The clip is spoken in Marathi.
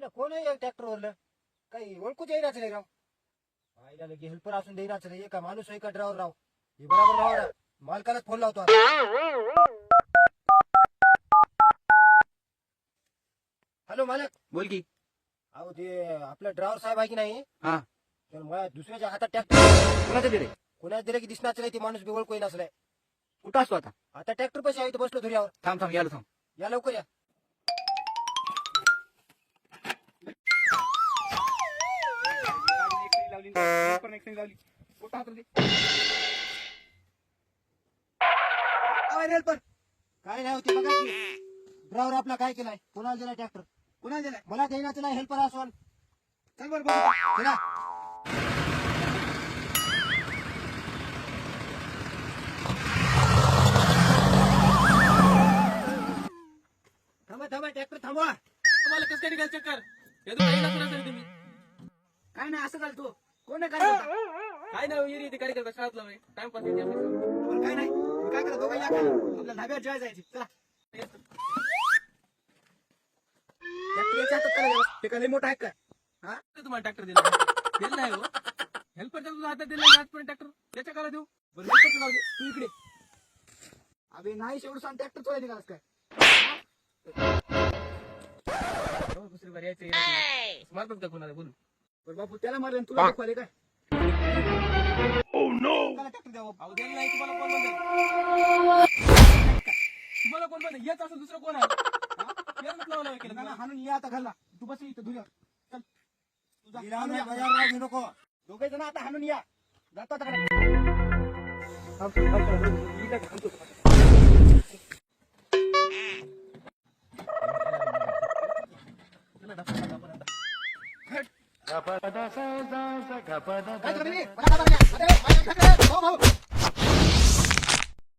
आईला कोण आहे ट्रॅक्टर वरलं काही ओळखूच येईनाच नाही राव. आईला लगे हेल्पर असून देईनाच नाही का माणूस आहे का ड्रायव्हर राव. हे बरोबर राव रा. मालकालाच फोन लावतो आता. हॅलो मालक. बोल की. अहो ते आपलं ड्रायव्हर साहेब आहे की नाही हा. तर मला दुसऱ्याच्या हातात ट्रॅक्टर कुणाचं दिले? कोणाच दिलं की दिसणारच नाही. ते माणूस बी ओळखू नसलाय. कुठं असतो आता? आता ट्रॅक्टर पैसे आहे बसलो धुऱ्यावर. थांब थांब, याला थांब. या लवकर या. हेल्पर काय नाही होते बघा की ड्रायव्हर आपला काय केलाय. कोणाला दिलाय ट्रॅक्टर. कुणाला दिलाय? मला देण्याच नाही हेल्पर असून. चल बरं बघू. चला. थांबा थांबा ट्रॅक्टर थांबवा. तुम्हाला कसं काय निघाल चक्कर? हे तर काही नसलं असेल तुम्ही. काय नाही असं चाल तू. कोण आहे काय करता? काय नाही येरी ती कार्यकर्ता शाळेत लावले टाइमपास येते आपली. तुम्हाला काय नाही. तुम्ही काय करा दोघं या खाली. आपल्या धाब्यावर जेवायला जायची. चला. ट्रॅक्टर याच्या हातात करायला. ते काय लय मोठा आहे काय? हा? तुम्हाला ट्रॅक्टर दिला दिलं नाही हो. हेल्पर तुझ्या हातात दिला आजपर्यंत ट्रॅक्टर त्याच्या काला देऊ. बरं हेल्पर जाऊ दे. तू इकडे. अबे नाही शेवट सांग ट्रॅक्टर चोरायला निघालास काय? हो, दुसरी बारी यायचं स्मार्ट बघता कोणाला बोलू. बरं बापू त्याला मारलं आणि तुला दुखवाले काय? त्याला ट्रॅक्टर द्यावं. अहो दिलं नाही तुम्हाला कोण म्हणतं? तुम्हाला कोण म्हणतं? याच असं दुसरं कोण आहे? याच लावलं केलं ना, ना, तुम्हाला. हाणून ये आता घालला. तू बस इथं धुऱ्यावर. चल. तू जा. हिला हाणून नाही या. बाजार राव घेऊ नको. दोघे जण आता हाणून या. जातो आता घरात. काय करतो तुम्ही? मला घाबरल्या. अरे, माझ्या